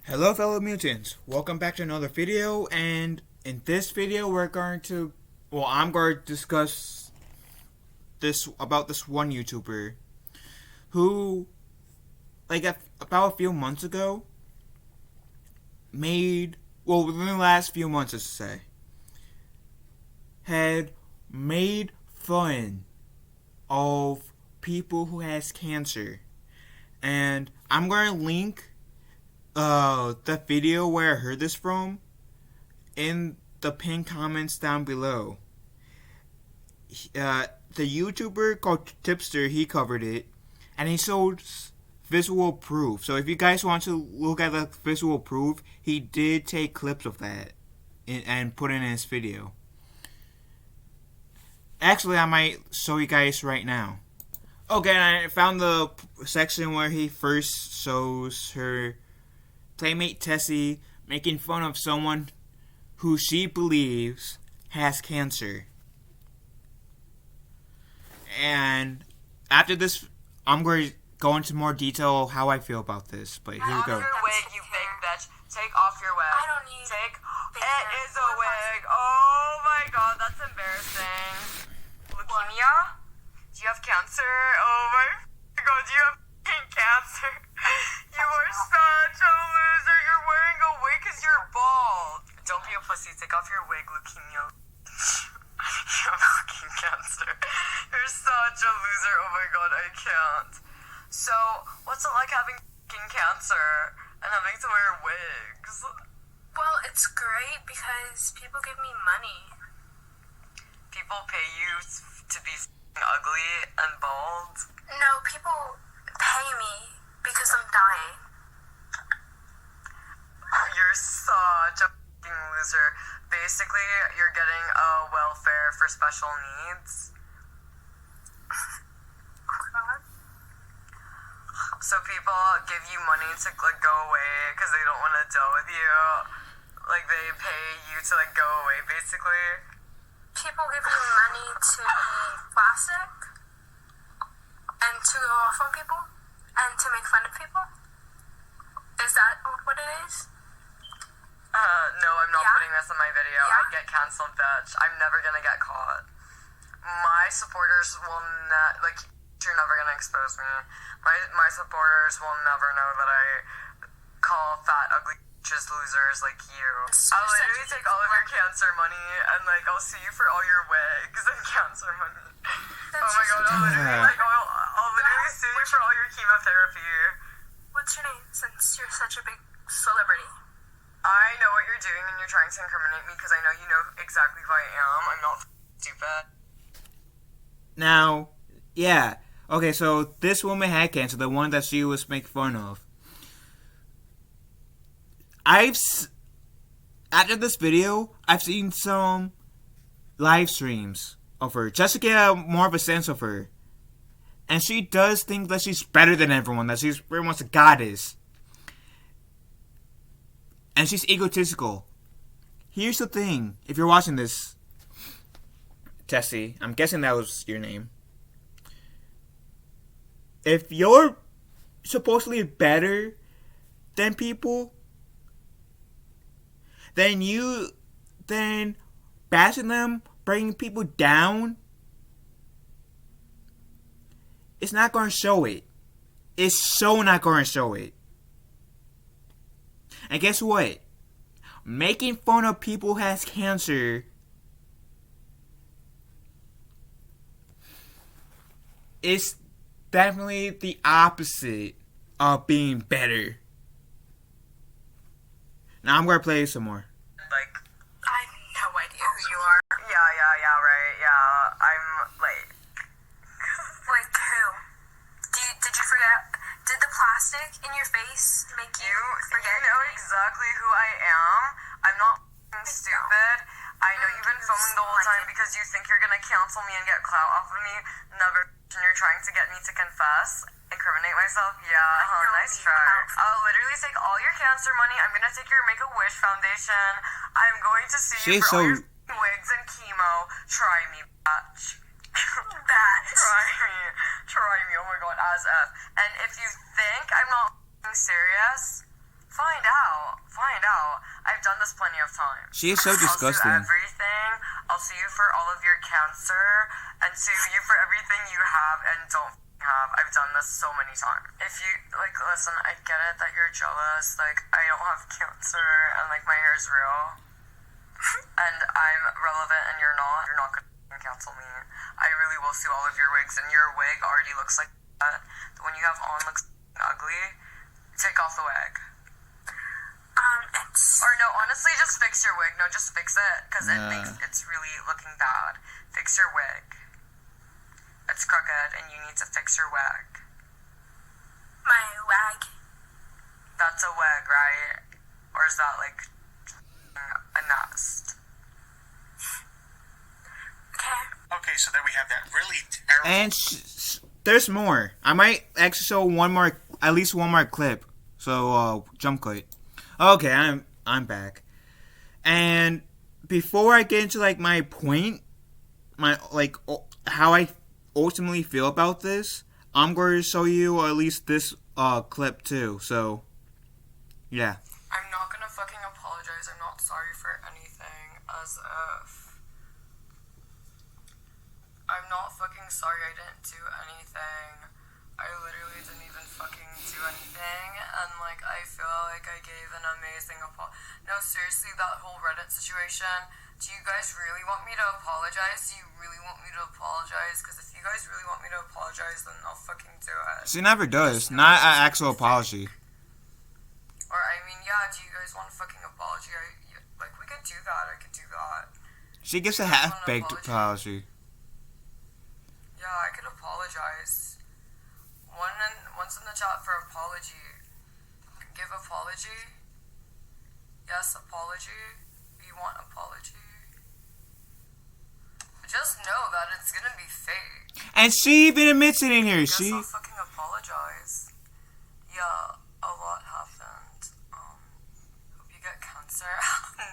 Hello fellow mutants, welcome back to another video, and in this video I'm going to discuss about this one YouTuber who, about a few months ago, within the last few months, let's say, had made fun of people who has cancer. And I'm going to link the video where I heard this from in the pinned comments down below. The YouTuber called Tipster, he covered it, and he showed visual proof. So if you guys want to look at the visual proof, he did take clips of that and put it in his video. Actually, I might show you guys right now. Okay, I found the section where he first shows her PlaymateTessi making fun of someone who she believes has cancer. And after this, I'm going to go into more detail how I feel about this. But here we go. Take off your wig, you big bitch. Take off your wig. I don't need It is a wig. Oh my god, that's embarrassing. Leukemia? Do you have cancer? Oh my god, do you have cancer? You are such a loser. You're wearing a wig because you're bald. Don't be a pussy. Take off your wig, leukemia. You have fucking cancer. You're such a loser. Oh my god, I can't. So, what's it like having fucking cancer and having to wear wigs? Well, it's great because people give me money. People pay you to be ugly and bald? No, people pay me because I'm dying. You're such a fucking loser. Basically, you're getting welfare for special needs. Oh god. So people give you money to go away because they don't want to deal with you. Like they pay you to go away, basically. People give me money to be plastic and to go off on people and to make fun of people. Is that what it is? No, I'm not putting this in my video. Yeah. I'd get canceled, bitch. I'm never gonna get caught. My supporters will not, you're never gonna expose me. My supporters will never know that I call fat, ugly bitches losers like you. I'll literally take all of your cancer money and, I'll sue you for all your wigs and cancer money. Oh my god, I'll literally sue you for all your chemotherapy. What's your name, since you're such a big celebrity? I know what you're doing and you're trying to incriminate me because I know you know exactly who I am. I'm not stupid. Now, yeah. Okay, so this woman had cancer, the one that she was making fun of. After this video, I've seen some live streams of her just to get more of a sense of her. And she does think that she's better than everyone, that she's pretty much a goddess. And she's egotistical. Here's the thing, if you're watching this, Tessie, I'm guessing that was your name. If you're supposedly better than people, then bashing them, bringing people down, it's not going to show it. It's so not going to show it. And guess what? Making fun of people who has cancer is definitely the opposite of being better. Now I'm going to play some more. I have no idea who you are. Yeah, right, yeah. I'm, Like who? Did you forget? Did the plastic in your face make you forget? You know exactly who I am. I'm not stupid. I know you've been filming the whole time because you think you're gonna cancel me and get clout off of me. Never. And you're trying to get me to confess, incriminate myself. Yeah, nice try. I'll literally take all your cancer money. I'm gonna take your Make-A-Wish Foundation. I'm going to sue you for all your wigs and chemo. Try me, bitch. Try me, oh my god, as F. And if you think I'm not serious, Find out. Find out. I've done this plenty of times. She is so disgusting. I'll sue everything. I'll sue you for all of your cancer and sue you for everything you have and don't have. I've done this so many times. If you, like, listen, I get it that you're jealous. Like, I don't have cancer and, like, my hair's real. And I'm relevant and you're not. You're not gonna cancel me. I really will sue all of your wigs, and your wig already looks like that. The one you have on looks ugly. Take off the wig. Or no, honestly, just fix your wig. No, just fix it, because it's really looking bad. Fix your wig. It's crooked, and you need to fix your wig. My wag. That's a wig, right? Or is that like a nest? Okay, so then we have that really terrible. And there's more. I might actually show at least one more clip. So jump cut. Okay, I'm back. And before I get into like my point, how I ultimately feel about this, I'm going to show you at least this clip too. So yeah. I'm not gonna fucking apologize. I'm not sorry for anything. As if I'm not fucking sorry. I didn't do anything. I literally didn't even fucking do anything, and like I feel like I gave an amazing No, seriously, that whole Reddit situation. Do you guys really want me to apologize? Do you really want me to apologize? Because if you guys really want me to apologize, then I'll fucking do it. She never does. Not an actual apology. Or I mean, yeah. Do you guys want a fucking apology? Like we could do that. I could do that. She gives a half-baked apology. Yeah, I could apologize. One's in the chat for apology. Give apology. Yes, apology. We want apology. Just know that it's gonna be fake. And she even admits it in here. Guess I'll fucking apologize. Yeah, a lot happened. Hope you get cancer.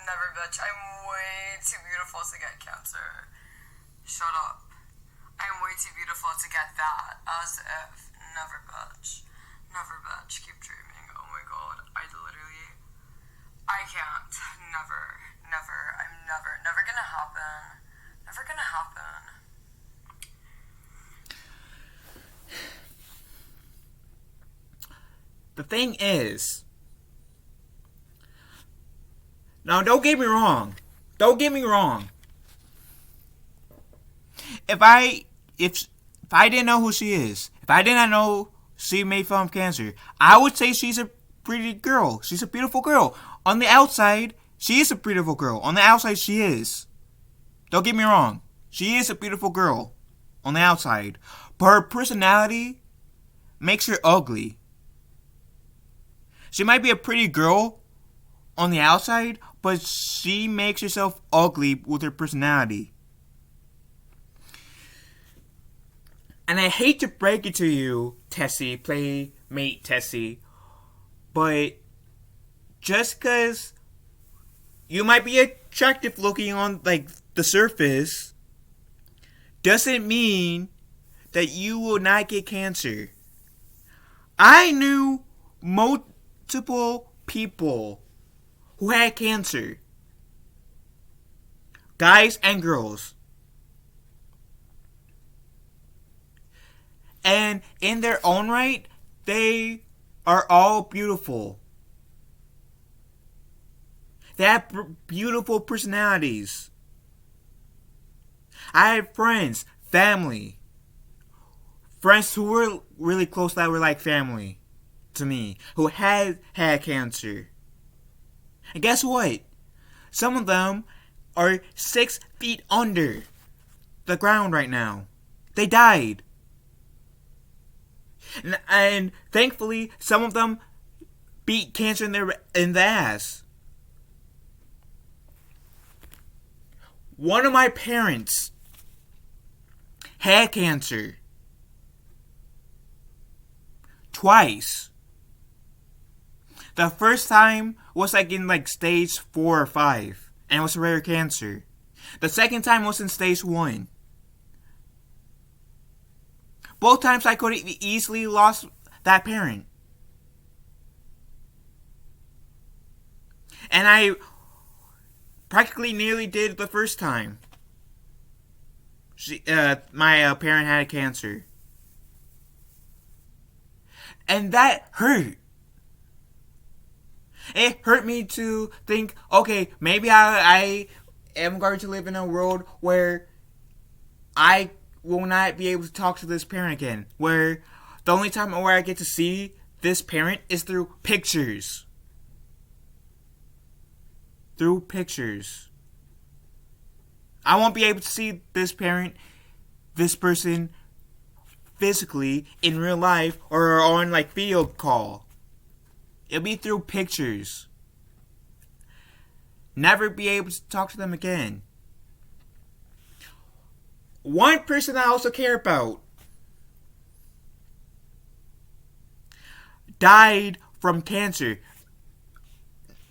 Never, bitch. I'm way too beautiful to get cancer. Shut up. I'm way too beautiful to get that. As if. Never, bitch. Never, bitch. Keep dreaming. Oh my god. I can't. Never. I'm never gonna happen. Never gonna happen. The thing is, now don't get me wrong. If I didn't know who she is, if I did not know she made fun of cancer, I would say she's a pretty girl. She's a beautiful girl. On the outside, she is a beautiful girl. On the outside, she is. Don't get me wrong. She is a beautiful girl on the outside. But her personality makes her ugly. She might be a pretty girl on the outside, but she makes herself ugly with her personality. And I hate to break it to you, Tessi, PlaymateTessi, but just because you might be attractive looking on like the surface doesn't mean that you will not get cancer. I knew multiple people who had cancer. Guys and girls. And in their own right, they are all beautiful. They have beautiful personalities. I have friends, family. Friends who were really close that were like family to me, who had cancer. And guess what? Some of them are 6 feet under the ground right now. They died. And thankfully, some of them beat cancer in the ass. One of my parents had cancer. Twice. The first time was like in like stage 4 or 5. And it was rare cancer. The second time was in stage 1. Both times I could have easily lost that parent. And I practically nearly did the first time. My parent had cancer. And that hurt. It hurt me to think, okay, maybe I am going to live in a world where I will not be able to talk to this parent again. Where the only time where I get to see this parent is through pictures. Through pictures. I won't be able to see this parent, this person, physically in real life or on like video call. It'll be through pictures. Never be able to talk to them again. One person I also care about died from cancer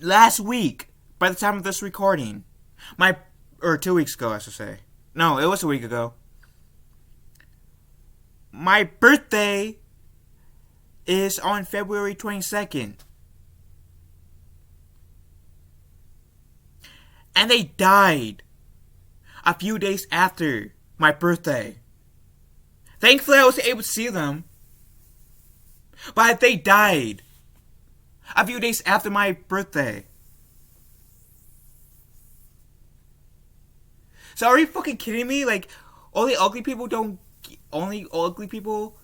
last week by the time of this recording. 2 weeks ago, I should say. No, it was a week ago. My birthday is on February 22nd. And they died a few days after my birthday. Thankfully, I was able to see them. But they died a few days after my birthday. So are you fucking kidding me? Like, only ugly people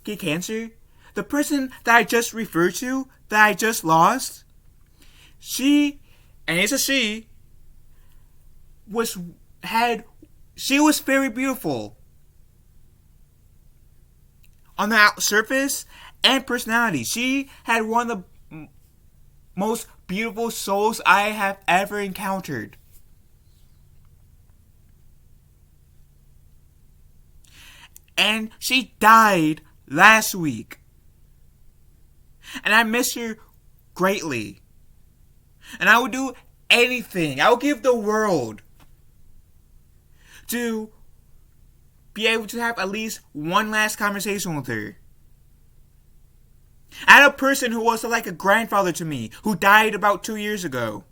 get cancer? The person that I just referred to, that I just lost, she was very beautiful on the surface and personality. She had one of the most beautiful souls I have ever encountered. And she died last week. And I miss her greatly. And I would do anything. I would give the world to be able to have at least one last conversation with her. I had a person who was like a grandfather to me, who died about 2 years ago.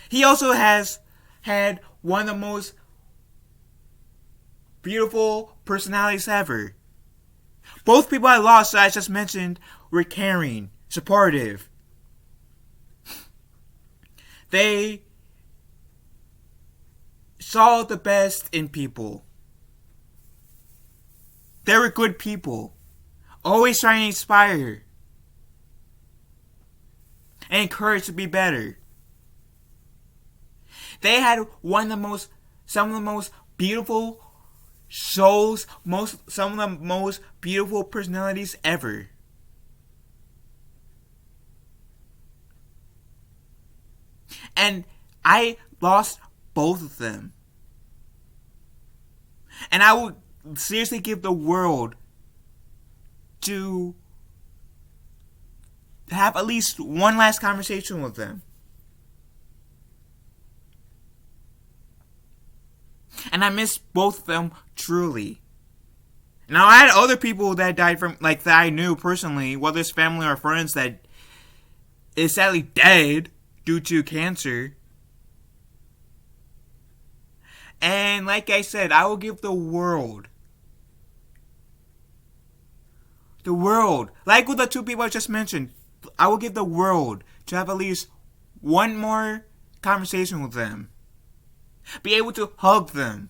He also has had one of the most beautiful personalities ever. Both people I lost that I just mentioned were caring, supportive. They saw the best in people. They were good people, always trying to inspire and encourage to be better. They had some of the most beautiful souls, some of the most beautiful personalities ever. And I lost both of them. And I would seriously give the world to have at least one last conversation with them. And I miss both of them truly. Now, I had other people that died from, like, that I knew personally, whether it's family or friends, that is sadly dead due to cancer. And like I said, I will give the world, like with the two people I just mentioned, I will give the world to have at least one more conversation with them. Be able to hug them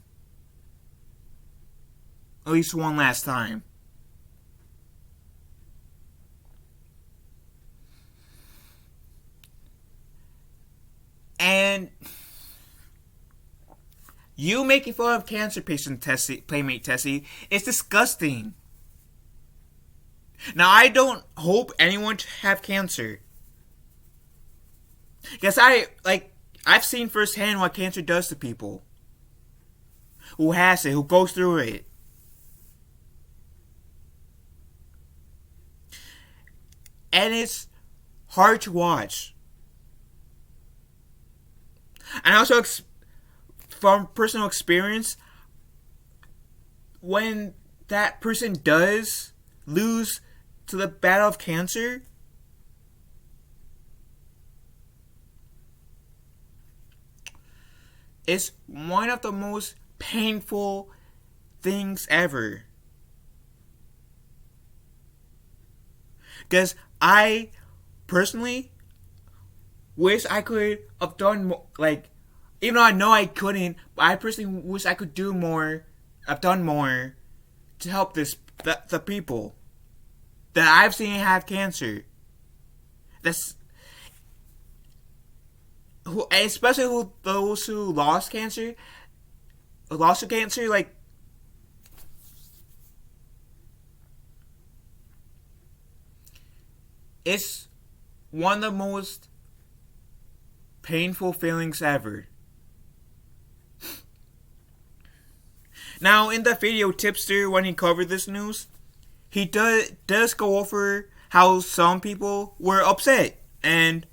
at least one last time. And you making fun of cancer patient PlaymateTessi is disgusting. Now, I don't hope anyone to have cancer. Because I've seen firsthand what cancer does to people who has it, who goes through it. And it's hard to watch. And also, from personal experience, when that person does lose to the battle of cancer, is one of the most painful things ever. Because I personally wish I could have done more, like, even though I know I couldn't, but I personally wish I could do more, have done more to help the people that I've seen have cancer. Especially those who lost cancer, like, it's one of the most painful feelings ever. Now, in the video, Tipster, when he covered this news, he does go over how some people were upset. And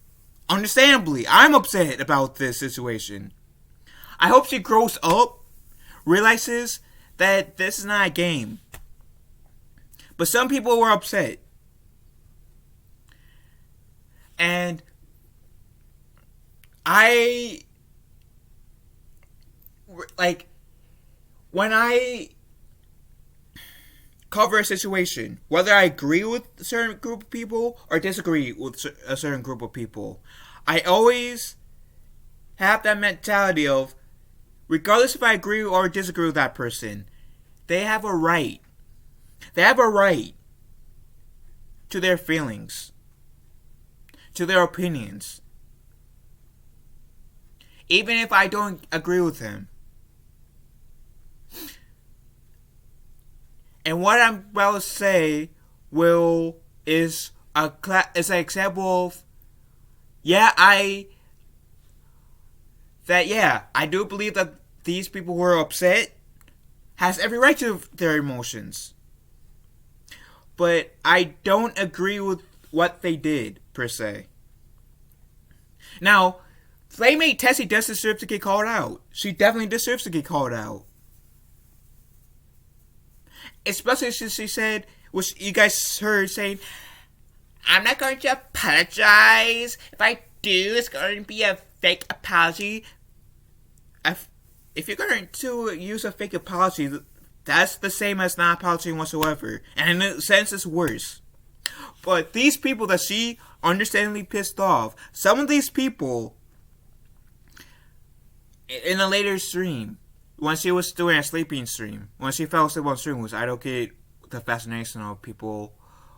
understandably, I'm upset about this situation. I hope she grows up, realizes that this is not a game. But some people were upset. And when I cover a situation, whether I agree with a certain group of people or disagree with a certain group of people, I always have that mentality of, regardless if I agree or disagree with that person, they have a right. They have a right to their feelings, to their opinions, even if I don't agree with them. And what I'm about to say is an example of, I do believe that these people who are upset has every right to their emotions. But I don't agree with what they did, per se. Now, PlaymateTessi does deserve to get called out. She definitely deserves to get called out. Especially since she said, which you guys heard saying, I'm not going to apologize. If I do, it's going to be a fake apology. If you're going to use a fake apology, that's the same as not apologizing whatsoever. And in a sense, it's worse. But these people that she understandably pissed off, some of these people, in a later stream, when she was doing a sleeping stream, when she fell asleep on stream, which I don't get the fascination of people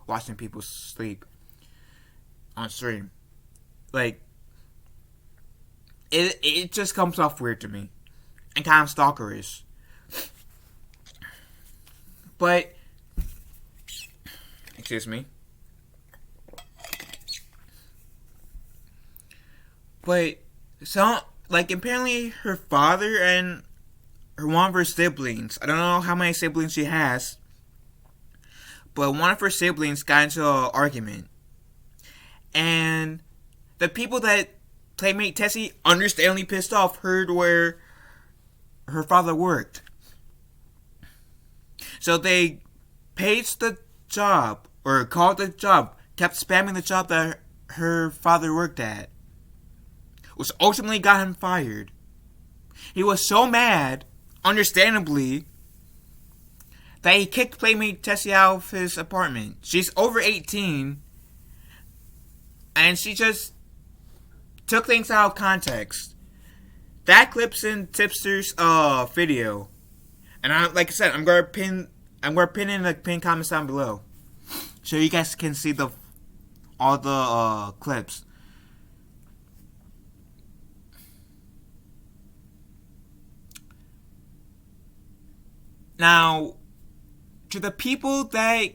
watching people sleep on stream. Like, it just comes off weird to me. And kind of stalkerish. But, excuse me. But, apparently her father and one of her siblings, I don't know how many siblings she has, but one of her siblings got into an argument. And the people that PlaymateTessi understandably pissed off heard where her father worked. So they paged the job, or called the job, kept spamming the job that her father worked at, which ultimately got him fired. He was so mad, understandably, that he kicked PlaymateTessi out of his apartment. She's over 18, and she just took things out of context. That clip's in Tipster's video, and like I said, I'm gonna pin in the pinned comments down below, so you guys can see all the clips. Now, to the people that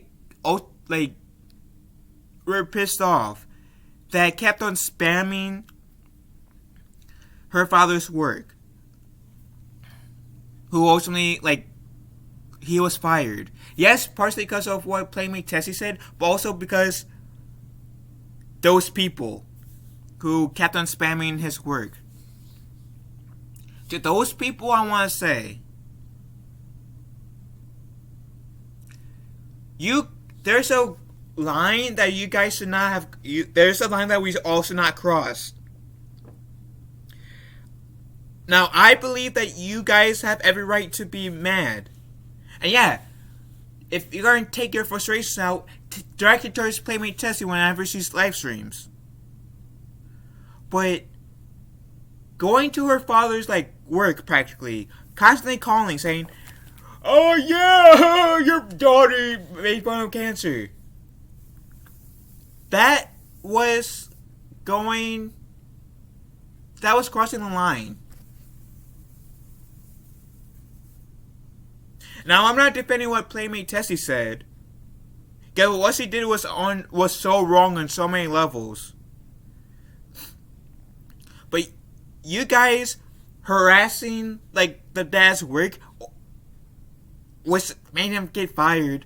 were pissed off, that kept on spamming her father's work, who ultimately, he was fired. Yes, partially because of what PlaymateTessi said, but also because those people who kept on spamming his work. To those people, I want to say, there's a line that you guys should not have. There's a line that we all should not cross. Now, I believe that you guys have every right to be mad. And yeah, if you're going to take your frustrations out, direct it towards PlaymateTessi whenever she's live streams. But going to her father's work practically, constantly calling, saying, "Oh yeah, your daughter made fun of cancer." That was crossing the line. Now, I'm not defending what PlaymateTessi said. Because what she did was so wrong on so many levels. But you guys harassing the dad's work, which made him get fired,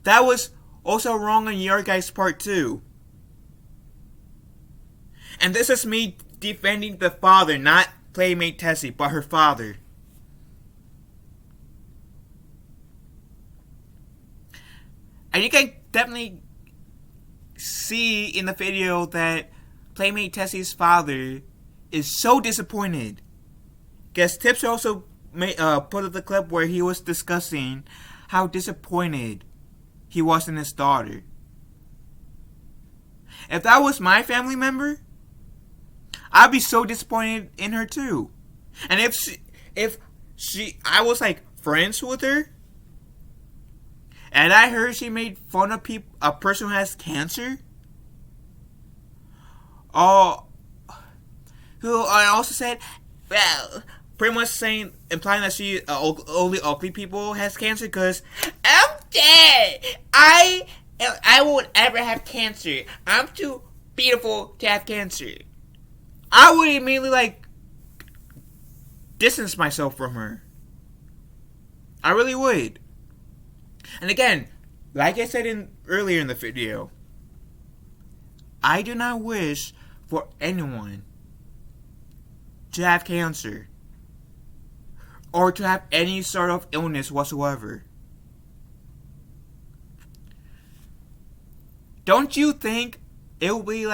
that was also wrong on your guys' part too. And this is me defending the father, not PlaymateTessi, but her father. And you can definitely see in the video that PlaymateTessi's father is so disappointed. Because Tips also put up the clip where he was discussing how disappointed he was in his daughter. If that was my family member, I'd be so disappointed in her too. And if I was friends with her, and I heard she made fun of a person who has cancer, who I also said, well, pretty much implying that she only ugly people has cancer because I'm dead. I won't ever have cancer. I'm too beautiful to have cancer. I would immediately distance myself from her. I really would. And again, like I said earlier in the video, I do not wish for anyone to have cancer or to have any sort of illness whatsoever. Don't you think it would be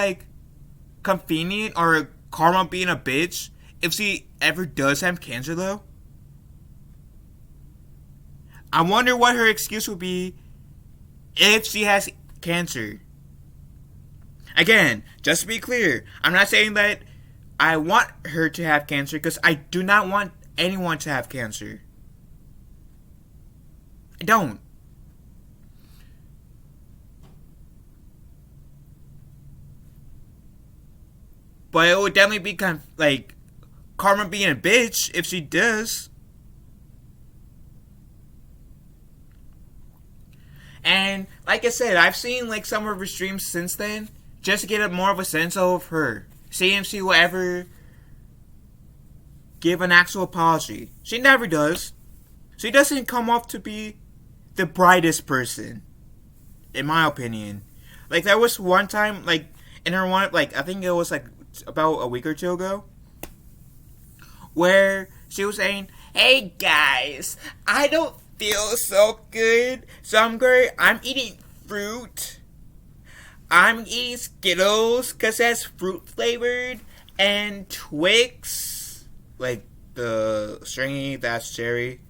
convenient or karma being a bitch if she ever does have cancer though? I wonder what her excuse would be if she has cancer. Again, just to be clear, I'm not saying that I want her to have cancer because I do not want anyone to have cancer. I don't. But it would definitely be karma being a bitch if she does. And like I said, I've seen some of her streams since then, just to get more of a sense of her. See if she will ever give an actual apology. She never does. She doesn't come off to be the brightest person, in my opinion. There was one time, in her one, I think it was about a week or two ago, where she was saying, "Hey guys, I don't feel so good, so I'm eating fruit. I'm eating Skittles because that's fruit flavored, and Twix, the stringy, that's cherry.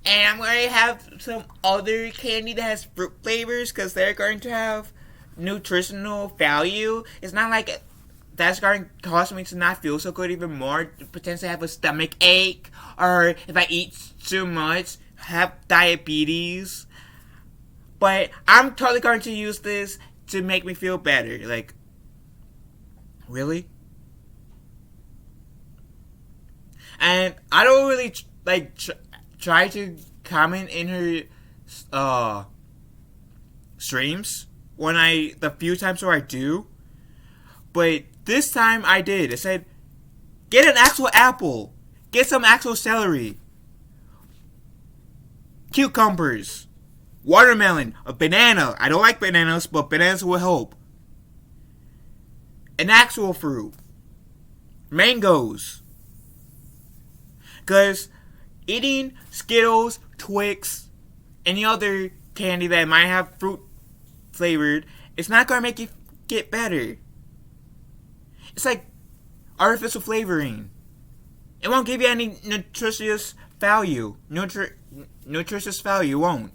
And I'm going to have some other candy that has fruit flavors because they're going to have nutritional value. It's not that's going to cause me to not feel so good even more, potentially have a stomach ache, or if I eat too much, have diabetes. But I'm totally going to use this to make me feel better." Really? And I don't really try to comment in her streams the few times where I do. But this time I did. I said, get an actual apple. Get some actual celery. Cucumbers. Watermelon. A banana. I don't like bananas, but bananas will help. An actual fruit. Mangoes. Because eating Skittles, Twix, any other candy that might have fruit flavored, it's not going to make you get better. It's artificial flavoring. It won't give you any nutritious value. Nutritious value won't.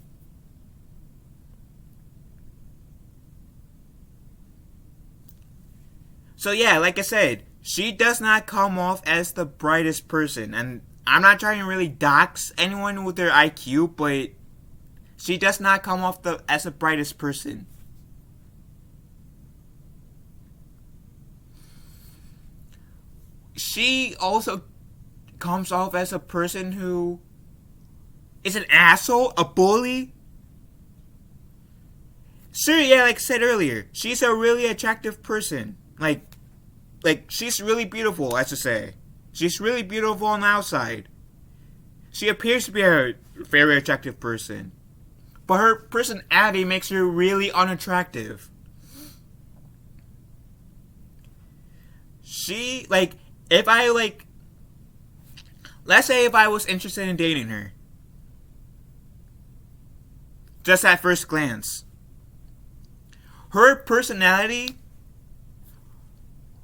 So yeah, like I said, she does not come off as the brightest person. And I'm not trying to really dox anyone with their IQ, but she does not come off as the brightest person. She also comes off as a person who is an asshole, a bully. Sure, yeah, like I said earlier, she's a really attractive person. Like she's really beautiful, I should say. She's really beautiful on the outside. She appears to be a very attractive person. But her personality makes her really unattractive. She, like, if I, like, let's say if I was interested in dating her. Just at first glance. Her personality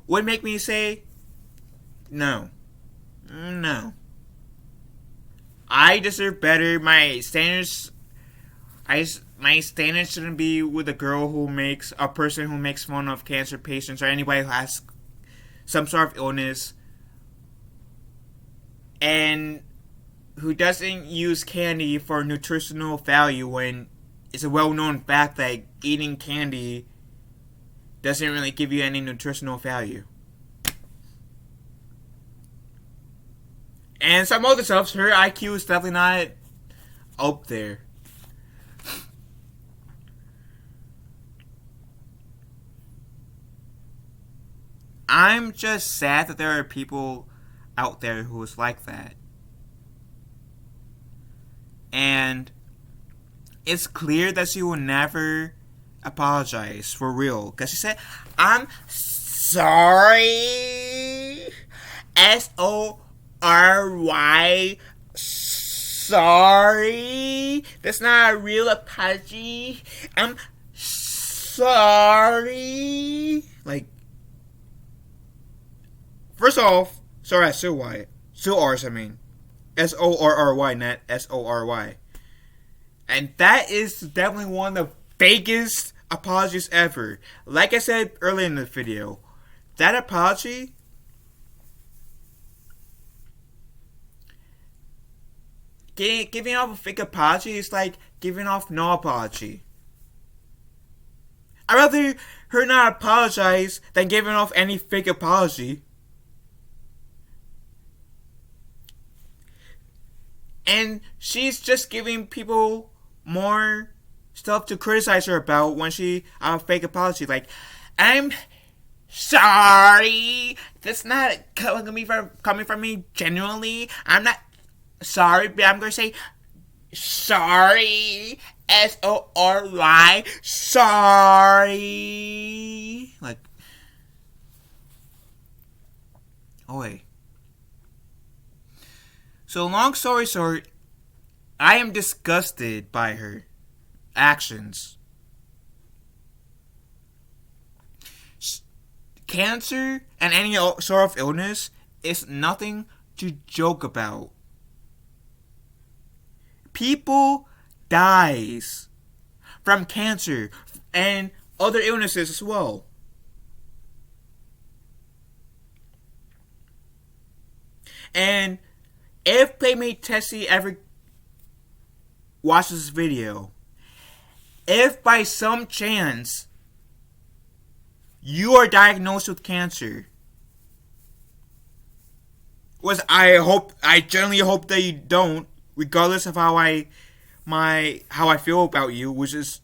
would make me say, no. No. I deserve better. My standards shouldn't be with a girl who makes a person who makes fun of cancer patients or anybody who has some sort of illness and who doesn't use candy for nutritional value when it's a well-known fact that eating candy doesn't really give you any nutritional value. And some other stuff, her IQ is definitely not up there. I'm just sad that there are people out there who is like that. And it's clear that she will never apologize for real. Because she said, I'm sorry. SORY. Sorry. That's not a real apology. I'm sorry. Like, first off, sorry, Sue R's, I mean. SORRY, not SORY. And that is definitely one of the fakest apologies ever. Like I said earlier in the video, that apology giving off a fake apology is like giving off no apology. I'd rather her not apologize than giving off any fake apology. And she's just giving people more stuff to criticize her about when she fake apology. Like, I'm sorry. That's not coming from me genuinely. I'm not sorry, but I'm gonna say sorry. SORY. Sorry. Like, oh wait. So long story short, I am disgusted by her actions. Cancer and any sort of illness is nothing to joke about. People dies from cancer and other illnesses as well. And if PlaymateTessi ever watches this video, if by some chance you are diagnosed with cancer, I generally hope that you don't, regardless of how I feel about you, which is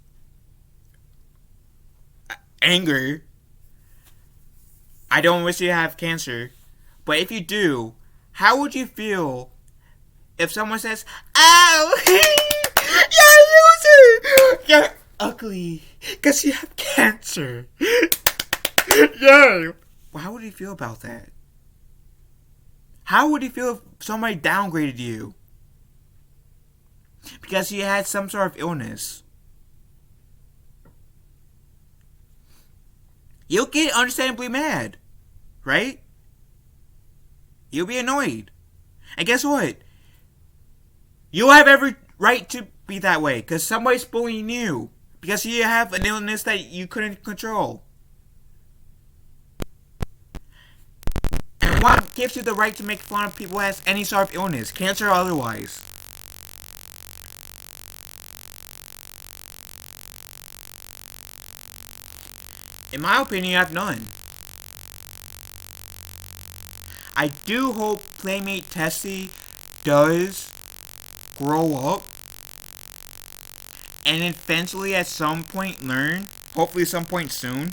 anger. I don't wish you to have cancer, but if you do, how would you feel if someone says, "Oh, you're a loser! You're ugly because you have cancer"? Yeah. Well, how would you feel about that? How would you feel if somebody downgraded you because you had some sort of illness? You'll get understandably mad, right? You'll be annoyed. And guess what? You have every right to be that way because somebody's bullying you because you have an illness that you couldn't control. And what gives you the right to make fun of people who has any sort of illness, cancer or otherwise? In my opinion, you have none. I do hope PlaymateTessi does grow up and eventually at some point learn, hopefully some point soon,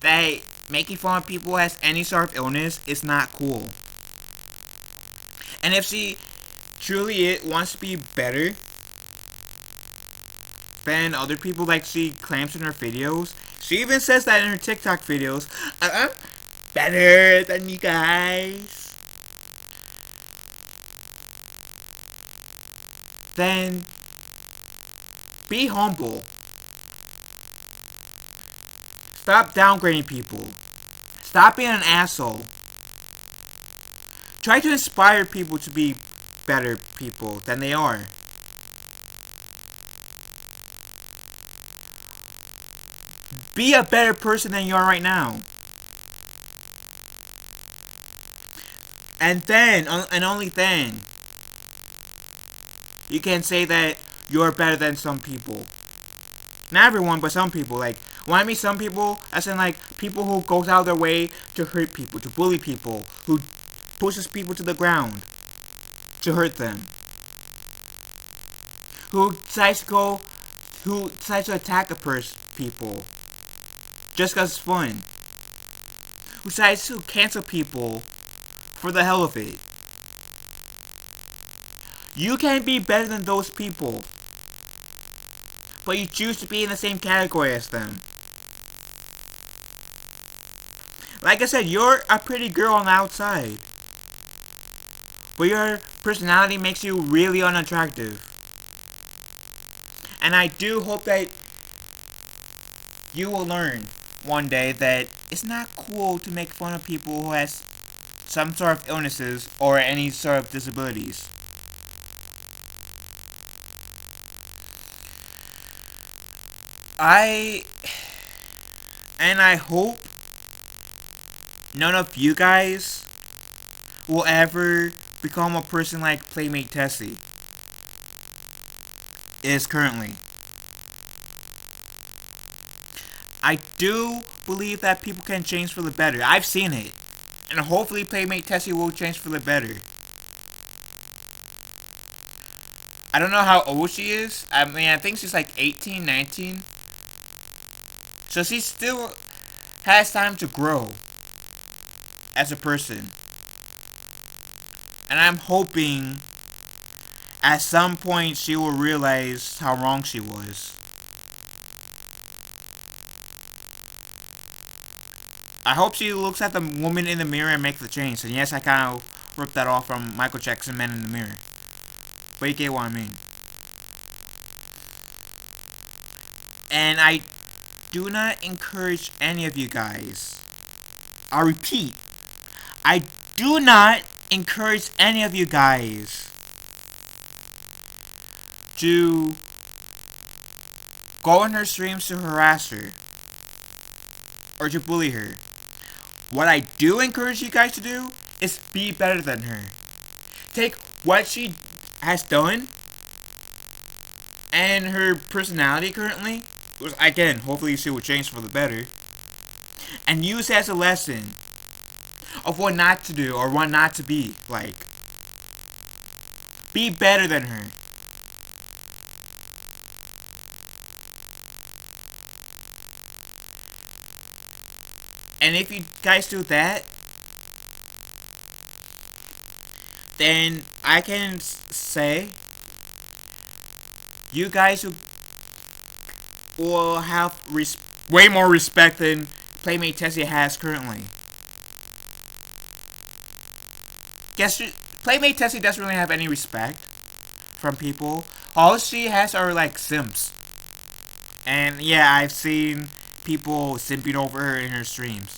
that making fun of people who has any sort of illness is not cool. And if she truly wants to be better than other people like she claims in her videos, she even says that in her TikTok videos, I'm better than you guys, then be humble. Stop downgrading people. Stop being an asshole. Try to inspire people to be better people than they are. Be a better person than you are right now. And then, and only then, you can say that you're better than some people. Not everyone, but some people. Like, when I mean some people, as in like people who goes out of their way to hurt people, to bully people, who pushes people to the ground to hurt them, who decides to attack people just because it's fun, who decides to cancel people for the hell of it. You can be better than those people, but you choose to be in the same category as them. Like I said, you're a pretty girl on the outside, but your personality makes you really unattractive. And I do hope that you will learn one day that it's not cool to make fun of people who has some sort of illnesses or any sort of disabilities. I hope none of you guys will ever become a person like PlaymateTessi is currently. I do believe that people can change for the better. I've seen it. And hopefully PlaymateTessi will change for the better. I don't know how old she is. I mean, I think she's like 18, 19. So she still has time to grow as a person. And I'm hoping at some point she will realize how wrong she was. I hope she looks at the woman in the mirror and makes the change. And yes, I kind of ripped that off from Michael Jackson, Man in the Mirror. But you get what I mean. And I do not encourage any of you guys. I repeat, I do not encourage any of you guys to go on her streams to harass her or to bully her. What I do encourage you guys to do is be better than her. Take what she has done and her personality currently, which again, hopefully she will change for the better, and use it as a lesson of what not to do or what not to be like. Be better than her. And if you guys do that, then I can say you guys will have way more respect than PlaymateTessi has currently. Guess PlaymateTessi doesn't really have any respect from people. All she has are like simps. And yeah, I've seen people simping over her in her streams.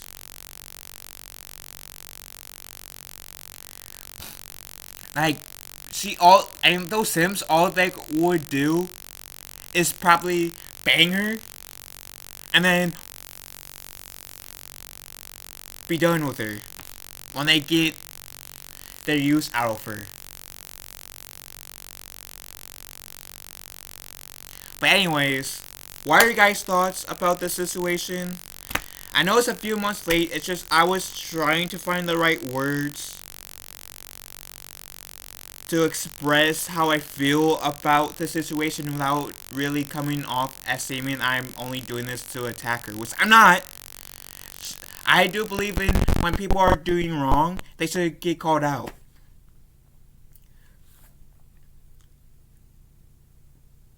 Like, and those Sims, all they would do is probably bang her and then be done with her when they get their use out of her. But anyways, what are your guys' thoughts about this situation? I know it's a few months late, it's just I was trying to find the right words to express how I feel about the situation without really coming off as seeming I'm only doing this to attack her, which I'm not. I do believe in when people are doing wrong, they should get called out.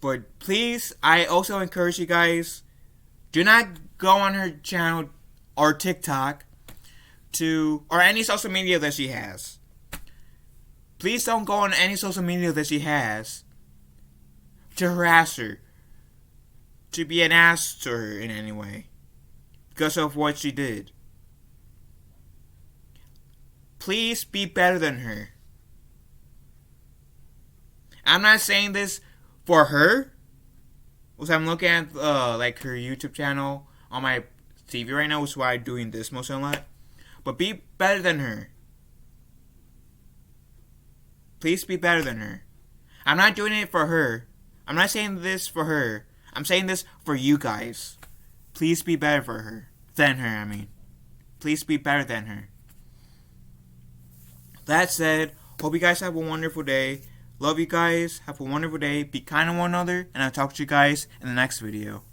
But please, I also encourage you guys, do not go on her channel or TikTok or any social media that she has. Please don't go on any social media that she has to harass her, to be an ass to her in any way, because of what she did. Please be better than her. I'm not saying this for her, because I'm looking at like her YouTube channel on my TV right now, which is why I'm doing this most of the lot. But be better than her. Please be better than her. I'm not doing it for her. I'm not saying this for her. I'm saying this for you guys. Please be better for her. Than her, I mean. Please be better than her. That said, hope you guys have a wonderful day. Love you guys. Have a wonderful day. Be kind to one another. And I'll talk to you guys in the next video.